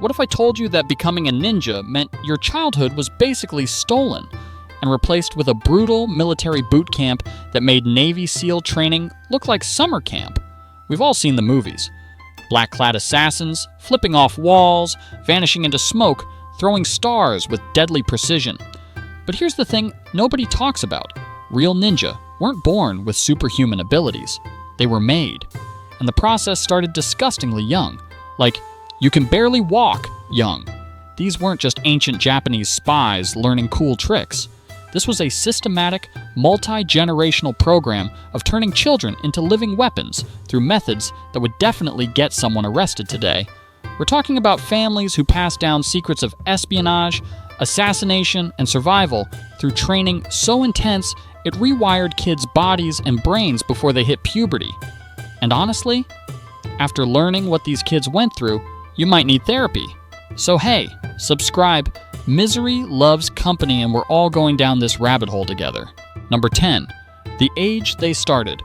What if I told you that becoming a ninja meant your childhood was basically stolen and replaced with a brutal military boot camp that made Navy SEAL training look like summer camp? We've all seen the movies. Black-clad assassins, flipping off walls, vanishing into smoke, throwing stars with deadly precision. But here's the thing nobody talks about. Real ninja weren't born with superhuman abilities. They were made. And the process started disgustingly young. Like, you can barely walk young. These weren't just ancient Japanese spies learning cool tricks. This was a systematic, multi-generational program of turning children into living weapons through methods that would definitely get someone arrested today. We're talking about families who passed down secrets of espionage, assassination, and survival through training so intense it rewired kids' bodies and brains before they hit puberty. And honestly, after learning what these kids went through, you might need therapy. So hey, subscribe. Misery loves company, and we're all going down this rabbit hole together. Number 10. The age they started.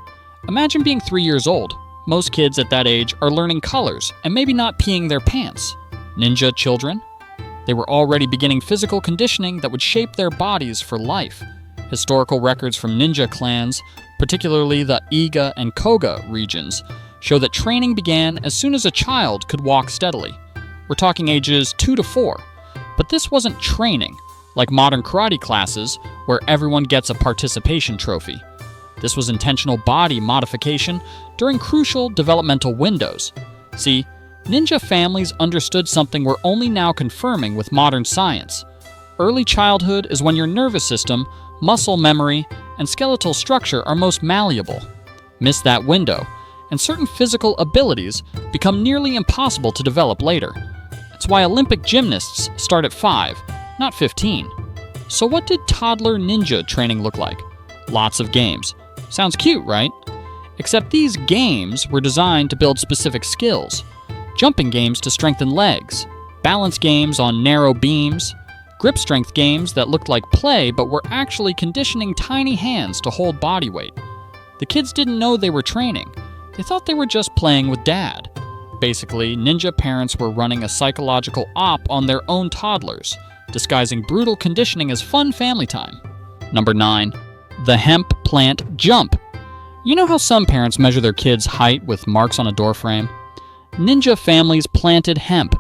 Imagine being 3 years old. Most kids at that age are learning colors and maybe not peeing their pants. Ninja children? They were already beginning physical conditioning that would shape their bodies for life. Historical records from ninja clans, particularly the Iga and Koga regions, show that training began as soon as a child could walk steadily. We're talking ages 2 to 4. But this wasn't training, like modern karate classes where everyone gets a participation trophy. This was intentional body modification during crucial developmental windows. See, ninja families understood something we're only now confirming with modern science. Early childhood is when your nervous system, muscle memory, and skeletal structure are most malleable. Miss that window, and certain physical abilities become nearly impossible to develop later. It's why Olympic gymnasts start at 5, not 15. So what did toddler ninja training look like? Lots of games. Sounds cute, right? Except these games were designed to build specific skills. Jumping games to strengthen legs, balance games on narrow beams, grip strength games that looked like play but were actually conditioning tiny hands to hold body weight. The kids didn't know they were training. They thought they were just playing with dad. Basically, ninja parents were running a psychological op on their own toddlers, disguising brutal conditioning as fun family time. Number 9. The Hemp Plant Jump. You know how some parents measure their kids' height with marks on a doorframe? Ninja families planted hemp.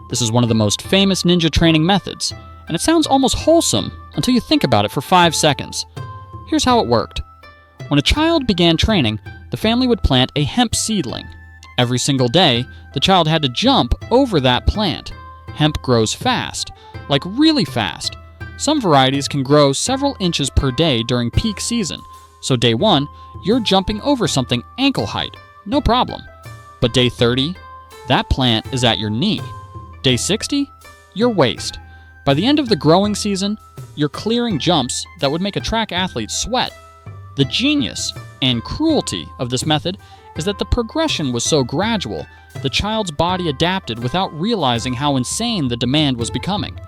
This is one of the most famous ninja training methods, and it sounds almost wholesome until you think about it for 5 seconds. Here's how it worked. When a child began training, the family would plant a hemp seedling. Every single day, the child had to jump over that plant. Hemp grows fast, like really fast. Some varieties can grow several inches per day during peak season, so day 1, you're jumping over something ankle height, no problem. But day 30, that plant is at your knee. Day 60, your waist. By the end of the growing season, you're clearing jumps that would make a track athlete sweat. The genius and cruelty of this method is that the progression was so gradual, the child's body adapted without realizing how insane the demand was becoming.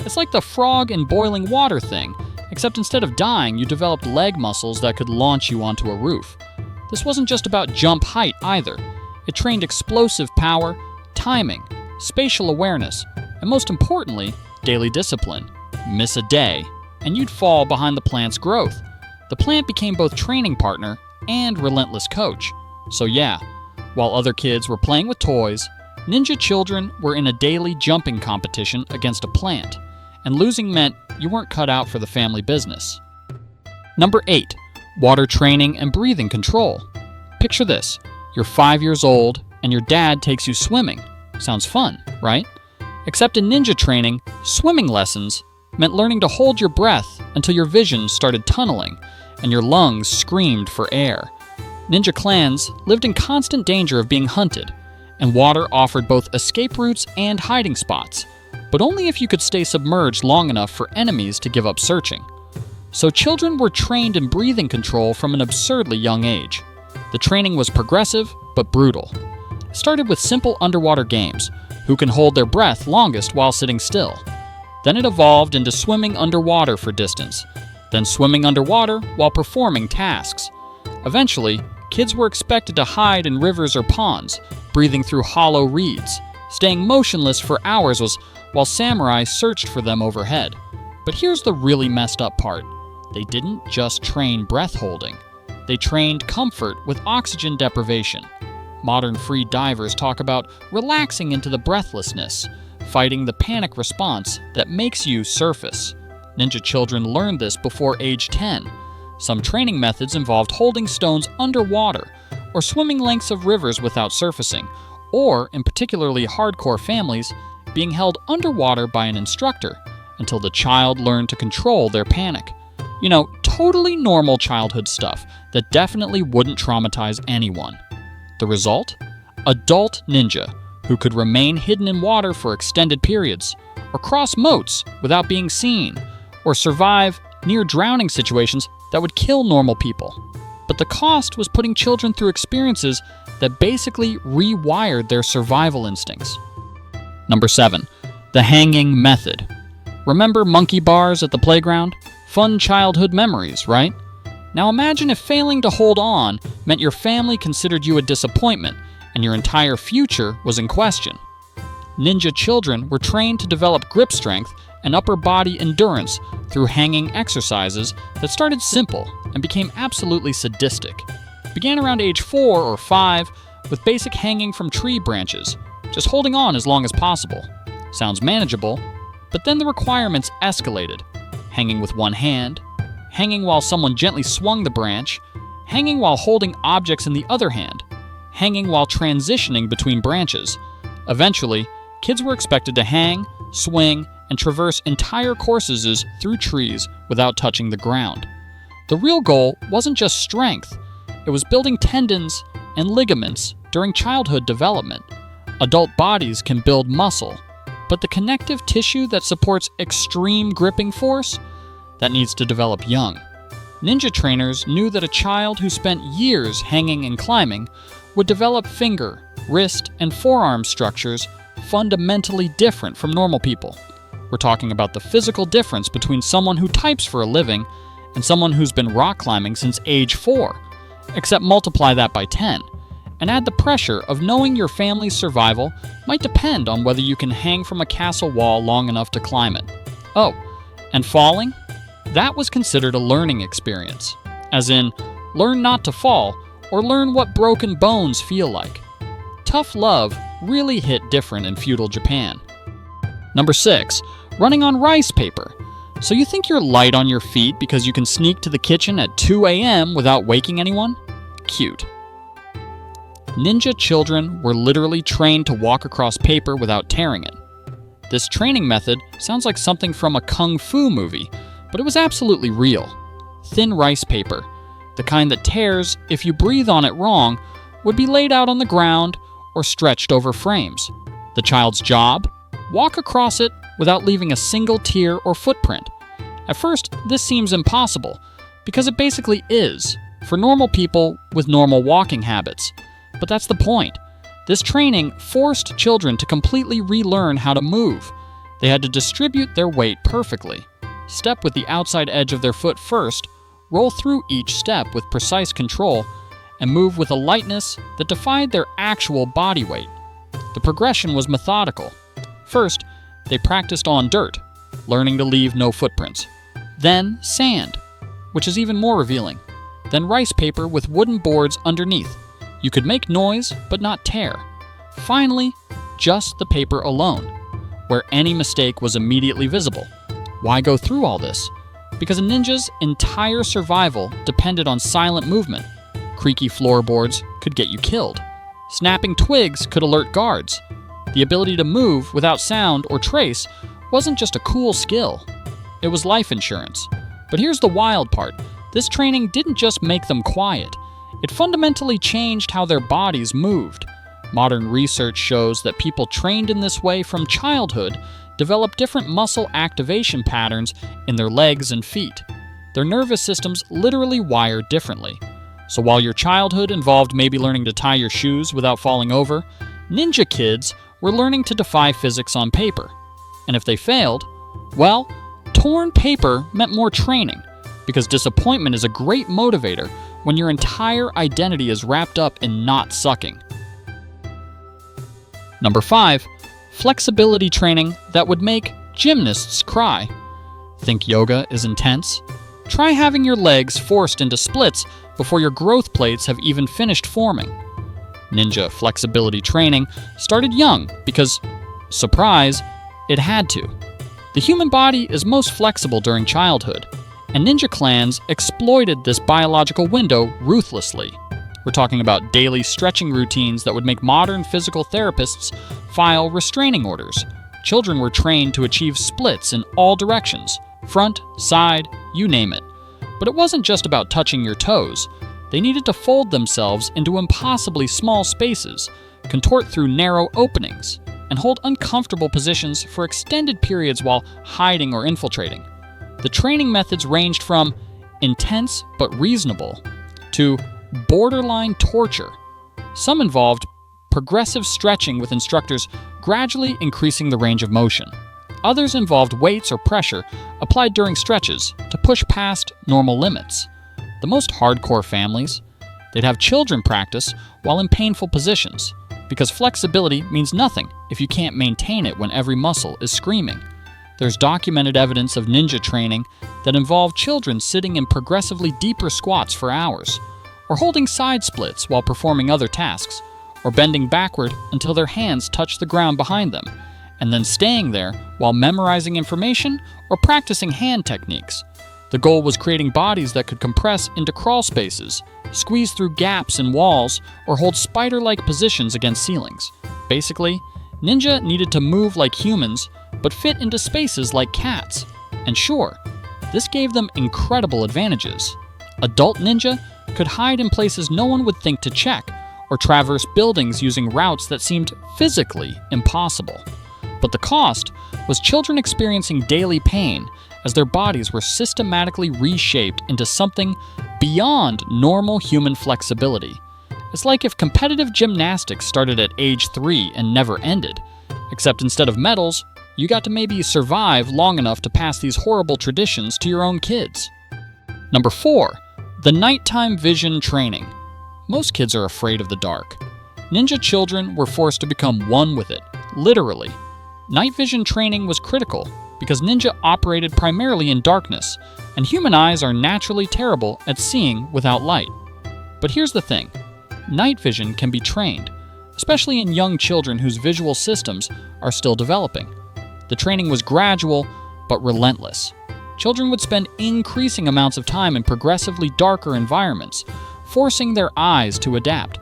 It's like the frog in boiling water thing, except instead of dying, you developed leg muscles that could launch you onto a roof. This wasn't just about jump height either. It trained explosive power, timing, spatial awareness, and most importantly, daily discipline. Miss a day, and you'd fall behind the plant's growth. The plant became both training partner and relentless coach. So yeah, while other kids were playing with toys, ninja children were in a daily jumping competition against a plant, and losing meant you weren't cut out for the family business. Number 8. Water training and breathing control. Picture this. You're 5 years old, and your dad takes you swimming. Sounds fun, right? Except in ninja training, swimming lessons meant learning to hold your breath until your vision started tunneling, and your lungs screamed for air. Ninja clans lived in constant danger of being hunted, and water offered both escape routes and hiding spots, but only if you could stay submerged long enough for enemies to give up searching. So children were trained in breathing control from an absurdly young age. The training was progressive, but brutal. It started with simple underwater games, who can hold their breath longest while sitting still. Then it evolved into swimming underwater for distance, then swimming underwater while performing tasks. Eventually, kids were expected to hide in rivers or ponds, breathing through hollow reeds, Staying motionless for hours while samurai searched for them overhead. But here's the really messed up part. They didn't just train breath holding. They trained comfort with oxygen deprivation. Modern free divers talk about relaxing into the breathlessness, fighting the panic response that makes you surface. Ninja children learned this before age 10. Some training methods involved holding stones underwater, or swimming lengths of rivers without surfacing, or, in particularly hardcore families, being held underwater by an instructor until the child learned to control their panic. Totally normal childhood stuff that definitely wouldn't traumatize anyone. The result? Adult ninja who could remain hidden in water for extended periods, or cross moats without being seen, or survive near drowning situations that would kill normal people. But the cost was putting children through experiences that basically rewired their survival instincts. Number 7. The hanging method. Remember monkey bars at the playground? Fun childhood memories, right? Now imagine if failing to hold on meant your family considered you a disappointment and your entire future was in question. Ninja children were trained to develop grip strength and upper body endurance through hanging exercises that started simple and became absolutely sadistic. Began around age 4 or 5 with basic hanging from tree branches, just holding on as long as possible. Sounds manageable, but then the requirements escalated. Hanging with one hand, hanging while someone gently swung the branch, hanging while holding objects in the other hand, hanging while transitioning between branches. Eventually, kids were expected to hang, swing, and traverse entire courses through trees without touching the ground. The real goal wasn't just strength, it was building tendons and ligaments during childhood development. Adult bodies can build muscle, but the connective tissue that supports extreme gripping force, that needs to develop young. Ninja trainers knew that a child who spent years hanging and climbing would develop finger, wrist, and forearm structures fundamentally different from normal people. We're talking about the physical difference between someone who types for a living and someone who's been rock climbing since age 4, except multiply that by 10, and add the pressure of knowing your family's survival might depend on whether you can hang from a castle wall long enough to climb it. Oh, and falling? That was considered a learning experience, as in, learn not to fall or learn what broken bones feel like. Tough love really hit different in feudal Japan. Number 6, running on rice paper. So you think you're light on your feet because you can sneak to the kitchen at 2 a.m. without waking anyone? Cute. Ninja children were literally trained to walk across paper without tearing it. This training method sounds like something from a kung fu movie, but it was absolutely real. Thin rice paper, the kind that tears if you breathe on it wrong, would be laid out on the ground or stretched over frames. The child's job? Walk across it without leaving a single tear or footprint. At first, this seems impossible, because it basically is, for normal people with normal walking habits. But that's the point. This training forced children to completely relearn how to move. They had to distribute their weight perfectly, step with the outside edge of their foot first, roll through each step with precise control, and move with a lightness that defied their actual body weight. The progression was methodical. First, they practiced on dirt, learning to leave no footprints. Then sand, which is even more revealing. Then rice paper with wooden boards underneath. You could make noise, but not tear. Finally, just the paper alone, where any mistake was immediately visible. Why go through all this? Because a ninja's entire survival depended on silent movement. Creaky floorboards could get you killed. Snapping twigs could alert guards. The ability to move without sound or trace wasn't just a cool skill. It was life insurance. But here's the wild part. This training didn't just make them quiet. It fundamentally changed how their bodies moved. Modern research shows that people trained in this way from childhood develop different muscle activation patterns in their legs and feet. Their nervous systems literally wire differently. So while your childhood involved maybe learning to tie your shoes without falling over, ninja kids were learning to defy physics on paper. And if they failed, well, torn paper meant more training, because disappointment is a great motivator when your entire identity is wrapped up in not sucking. Number 5, flexibility training that would make gymnasts cry. Think yoga is intense? Try having your legs forced into splits before your growth plates have even finished forming. Ninja flexibility training started young because, surprise, it had to. The human body is most flexible during childhood, and ninja clans exploited this biological window ruthlessly. We're talking about daily stretching routines that would make modern physical therapists file restraining orders. Children were trained to achieve splits in all directions, front, side, you name it. But it wasn't just about touching your toes. They needed to fold themselves into impossibly small spaces, contort through narrow openings, and hold uncomfortable positions for extended periods while hiding or infiltrating. The training methods ranged from intense but reasonable to borderline torture. Some involved progressive stretching with instructors gradually increasing the range of motion. Others involved weights or pressure applied during stretches to push past normal limits. The most hardcore families, they'd have children practice while in painful positions, because flexibility means nothing if you can't maintain it when every muscle is screaming. There's documented evidence of ninja training that involved children sitting in progressively deeper squats for hours, or holding side splits while performing other tasks, or bending backward until their hands touch the ground behind them, and then staying there while memorizing information or practicing hand techniques. The goal was creating bodies that could compress into crawl spaces, squeeze through gaps in walls, or hold spider-like positions against ceilings. Basically, ninja needed to move like humans, but fit into spaces like cats. And sure, this gave them incredible advantages. Adult ninja could hide in places no one would think to check, or traverse buildings using routes that seemed physically impossible. But the cost was children experiencing daily pain as their bodies were systematically reshaped into something beyond normal human flexibility. It's like if competitive gymnastics started at age 3 and never ended, except instead of medals, you got to maybe survive long enough to pass these horrible traditions to your own kids. Number 4, the nighttime vision training. Most kids are afraid of the dark. Ninja children were forced to become one with it, literally. Night vision training was critical because ninja operated primarily in darkness, and human eyes are naturally terrible at seeing without light. But here's the thing, night vision can be trained, especially in young children whose visual systems are still developing. The training was gradual but relentless. Children would spend increasing amounts of time in progressively darker environments, forcing their eyes to adapt.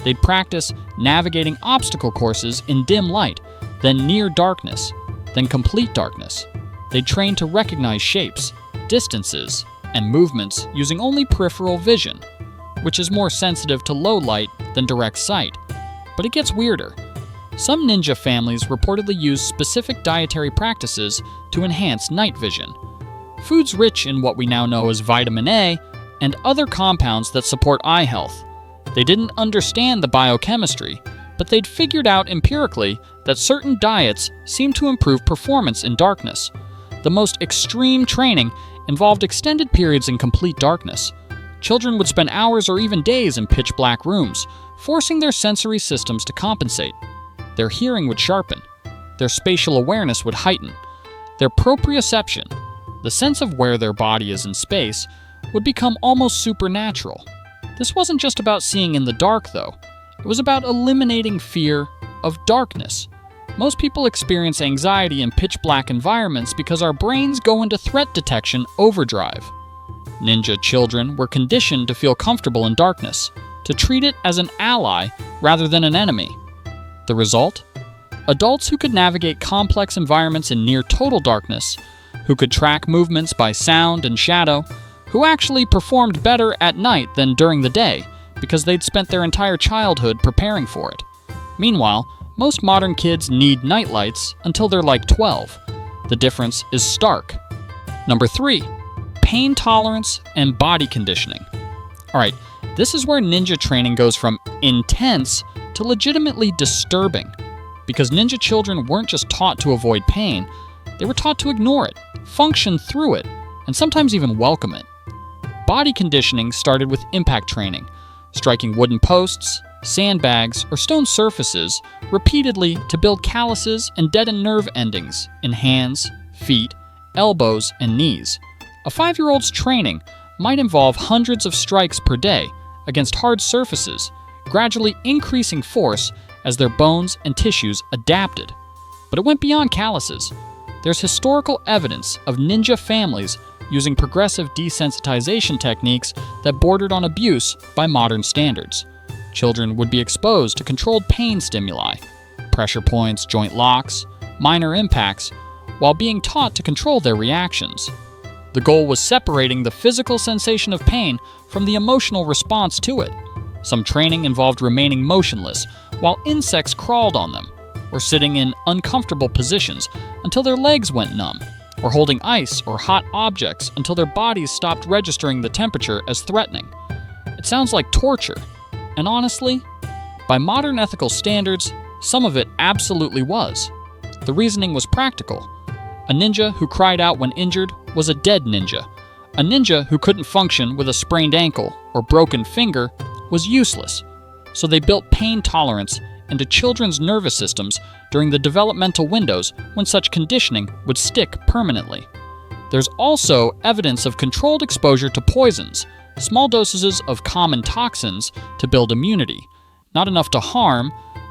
They'd practice navigating obstacle courses in dim light, then near darkness, then complete darkness. They'd train to recognize shapes, distances, and movements using only peripheral vision, which is more sensitive to low light than direct sight. But it gets weirder. Some ninja families reportedly use specific dietary practices to enhance night vision. Foods rich in what we now know as vitamin A and other compounds that support eye health. They didn't understand the biochemistry, but they'd figured out empirically that certain diets seemed to improve performance in darkness. The most extreme training involved extended periods in complete darkness. Children would spend hours or even days in pitch-black rooms, forcing their sensory systems to compensate. Their hearing would sharpen. Their spatial awareness would heighten. Their proprioception, the sense of where their body is in space, would become almost supernatural. This wasn't just about seeing in the dark, though. It was about eliminating fear of darkness. Most people experience anxiety in pitch-black environments because our brains go into threat detection overdrive. Ninja children were conditioned to feel comfortable in darkness, to treat it as an ally rather than an enemy. The result? Adults who could navigate complex environments in near total darkness, who could track movements by sound and shadow, who actually performed better at night than during the day because they'd spent their entire childhood preparing for it. Meanwhile, most modern kids need nightlights until they're like 12. The difference is stark. Number 3, pain tolerance and body conditioning. Alright, this is where ninja training goes from intense to legitimately disturbing. Because ninja children weren't just taught to avoid pain, they were taught to ignore it, function through it, and sometimes even welcome it. Body conditioning started with impact training, striking wooden posts, sandbags, or stone surfaces repeatedly to build calluses and deaden nerve endings in hands, feet, elbows, and knees. A 5-year-old's training might involve hundreds of strikes per day against hard surfaces, gradually increasing force as their bones and tissues adapted. But it went beyond calluses. There's historical evidence of ninja families using progressive desensitization techniques that bordered on abuse by modern standards. Children would be exposed to controlled pain stimuli, pressure points, joint locks, minor impacts, while being taught to control their reactions. The goal was separating the physical sensation of pain from the emotional response to it. Some training involved remaining motionless while insects crawled on them, or sitting in uncomfortable positions until their legs went numb, or holding ice or hot objects until their bodies stopped registering the temperature as threatening. It sounds like torture, and honestly, by modern ethical standards, some of it absolutely was. The reasoning was practical. A ninja who cried out when injured was a dead ninja. A ninja who couldn't function with a sprained ankle or broken finger was useless. So they built pain tolerance into children's nervous systems during the developmental windows when such conditioning would stick permanently. There's also evidence of controlled exposure to poisons, small doses of common toxins to build immunity, not enough to harm,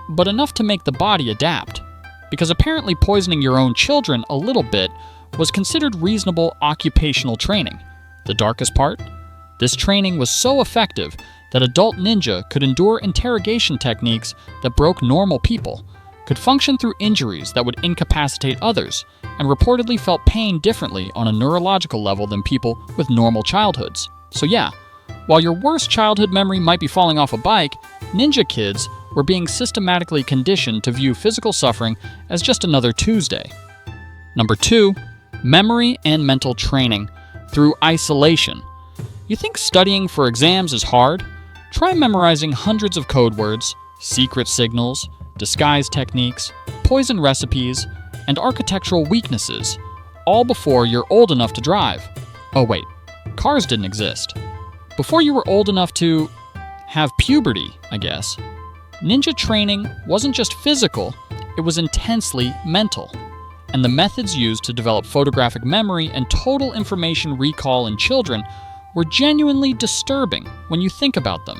but enough to make the body adapt. Because apparently poisoning your own children a little bit was considered reasonable occupational training. The darkest part? This training was so effective that adult ninja could endure interrogation techniques that broke normal people, could function through injuries that would incapacitate others, and reportedly felt pain differently on a neurological level than people with normal childhoods. So yeah, while your worst childhood memory might be falling off a bike, ninja kids were being systematically conditioned to view physical suffering as just another Tuesday. Number 2, memory and mental training through isolation. You think studying for exams is hard? Try memorizing hundreds of code words, secret signals, disguise techniques, poison recipes, and architectural weaknesses, all before you're old enough to drive. Oh wait, cars didn't exist. Before you were old enough to have puberty, I guess. Ninja training wasn't just physical, it was intensely mental. And the methods used to develop photographic memory and total information recall in children were genuinely disturbing when you think about them.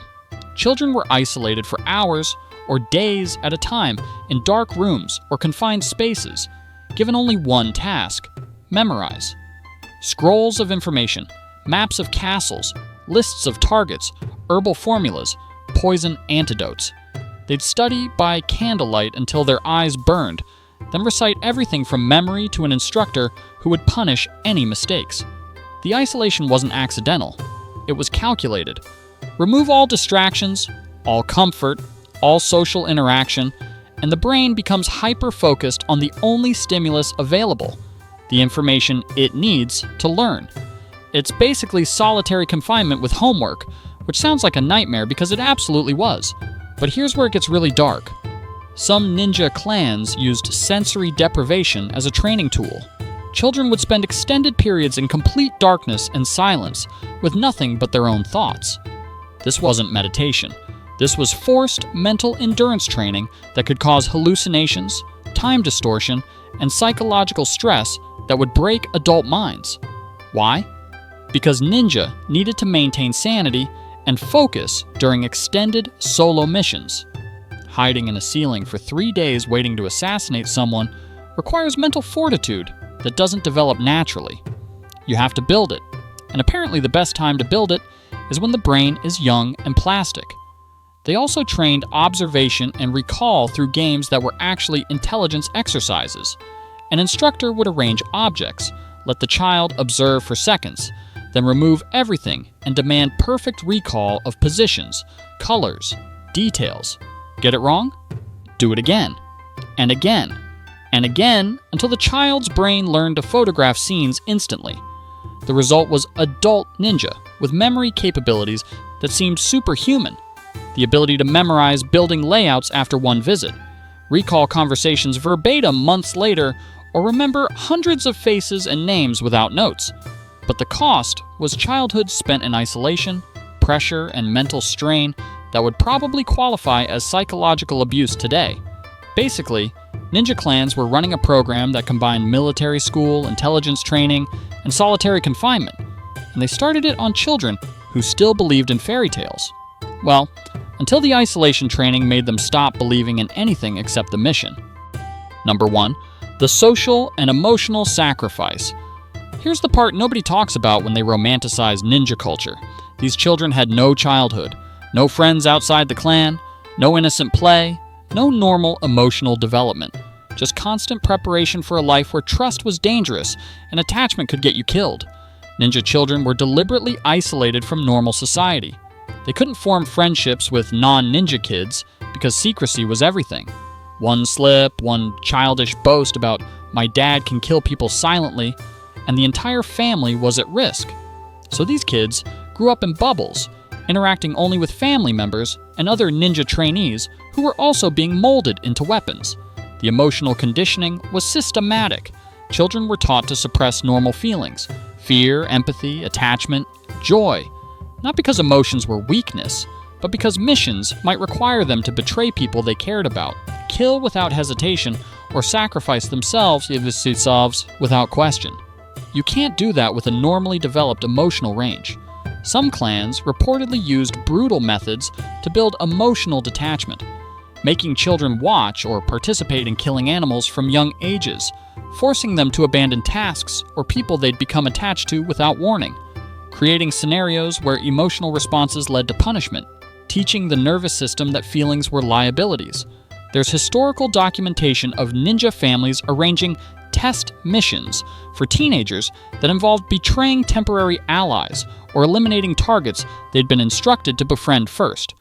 Children were isolated for hours or days at a time in dark rooms or confined spaces, given only one task: memorize. Scrolls of information, maps of castles, lists of targets, herbal formulas, poison antidotes. They'd study by candlelight until their eyes burned, then recite everything from memory to an instructor who would punish any mistakes. The isolation wasn't accidental. It was calculated. Remove all distractions, all comfort, all social interaction, and the brain becomes hyper-focused on the only stimulus available, the information it needs to learn. It's basically solitary confinement with homework, which sounds like a nightmare because it absolutely was. But here's where it gets really dark. Some ninja clans used sensory deprivation as a training tool. Children would spend extended periods in complete darkness and silence with nothing but their own thoughts. This wasn't meditation. This was forced mental endurance training that could cause hallucinations, time distortion, and psychological stress that would break adult minds. Why? Because ninja needed to maintain sanity and focus during extended solo missions. Hiding in a ceiling for 3 days waiting to assassinate someone requires mental fortitude that doesn't develop naturally. You have to build it, and apparently the best time to build it is when the brain is young and plastic. They also trained observation and recall through games that were actually intelligence exercises. An instructor would arrange objects, let the child observe for seconds, then remove everything and demand perfect recall of positions, colors, details. Get it wrong? Do it again, and again, and again until the child's brain learned to photograph scenes instantly. The result was adult ninja with memory capabilities that seemed superhuman. The ability to memorize building layouts after one visit, recall conversations verbatim months later, or remember hundreds of faces and names without notes. But the cost was childhood spent in isolation, pressure, and mental strain that would probably qualify as psychological abuse today. Basically, ninja clans were running a program that combined military school, intelligence training, and solitary confinement, and they started it on children who still believed in fairy tales. Well, until the isolation training made them stop believing in anything except the mission. Number 1. The social and emotional sacrifice. Here's the part nobody talks about when they romanticize ninja culture. These children had no childhood, no friends outside the clan, no innocent play, no normal emotional development. Just constant preparation for a life where trust was dangerous and attachment could get you killed. Ninja children were deliberately isolated from normal society. They couldn't form friendships with non-ninja kids because secrecy was everything. One slip, one childish boast about "my dad can kill people silently," and the entire family was at risk. So these kids grew up in bubbles, interacting only with family members and other ninja trainees who were also being molded into weapons. The emotional conditioning was systematic. Children were taught to suppress normal feelings: fear, empathy, attachment, joy. Not because emotions were weakness, but because missions might require them to betray people they cared about, kill without hesitation, or sacrifice themselves without question. You can't do that with a normally developed emotional range. Some clans reportedly used brutal methods to build emotional detachment, making children watch or participate in killing animals from young ages, forcing them to abandon tasks or people they'd become attached to without warning, creating scenarios where emotional responses led to punishment, teaching the nervous system that feelings were liabilities. There's historical documentation of ninja families arranging test missions for teenagers that involved betraying temporary allies or eliminating targets they'd been instructed to befriend first.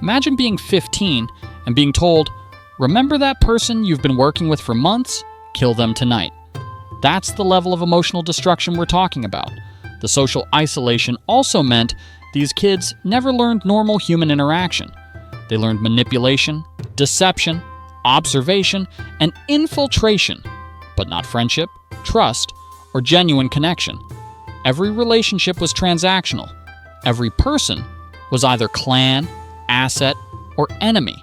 Imagine being 15 and being told, "Remember that person you've been working with for months? Kill them tonight." That's the level of emotional destruction we're talking about. The social isolation also meant these kids never learned normal human interaction. They learned manipulation, deception, observation, and infiltration, but not friendship, trust, or genuine connection. Every relationship was transactional. Every person was either clan, asset, or enemy.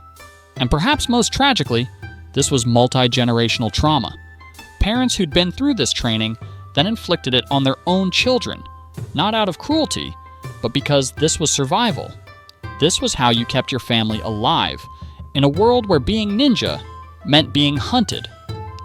And perhaps most tragically, this was multi-generational trauma. Parents who'd been through this training then inflicted it on their own children, not out of cruelty, but because this was survival. This was how you kept your family alive, in a world where being ninja meant being hunted.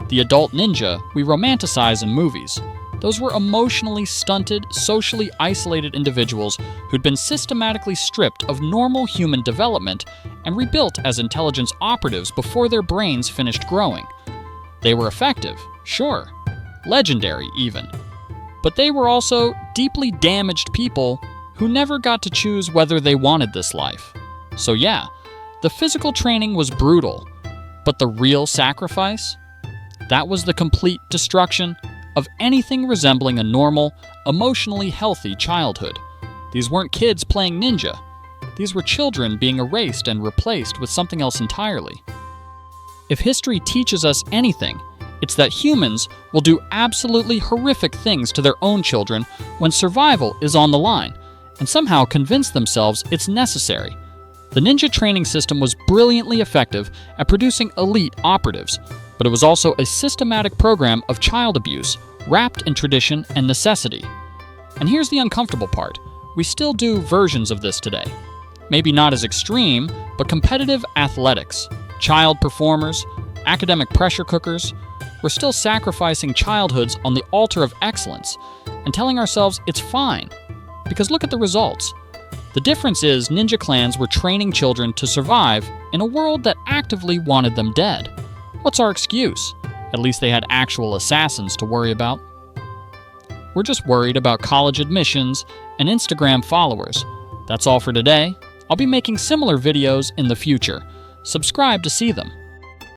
The adult ninja we romanticize in movies. Those were emotionally stunted, socially isolated individuals who'd been systematically stripped of normal human development and rebuilt as intelligence operatives before their brains finished growing. They were effective, sure, legendary even, but they were also deeply damaged people who never got to choose whether they wanted this life. So yeah, the physical training was brutal, but the real sacrifice? That was the complete destruction of anything resembling a normal, emotionally healthy childhood. These weren't kids playing ninja. These were children being erased and replaced with something else entirely. If history teaches us anything, it's that humans will do absolutely horrific things to their own children when survival is on the line, and somehow convince themselves it's necessary. The ninja training system was brilliantly effective at producing elite operatives, but it was also a systematic program of child abuse, wrapped in tradition and necessity. And here's the uncomfortable part. We still do versions of this today. Maybe not as extreme, but competitive athletics, child performers, academic pressure cookers. We're still sacrificing childhoods on the altar of excellence and telling ourselves it's fine. Because look at the results. The difference is ninja clans were training children to survive in a world that actively wanted them dead. What's our excuse? At least they had actual assassins to worry about. We're just worried about college admissions and Instagram followers. That's all for today. I'll be making similar videos in the future. Subscribe to see them.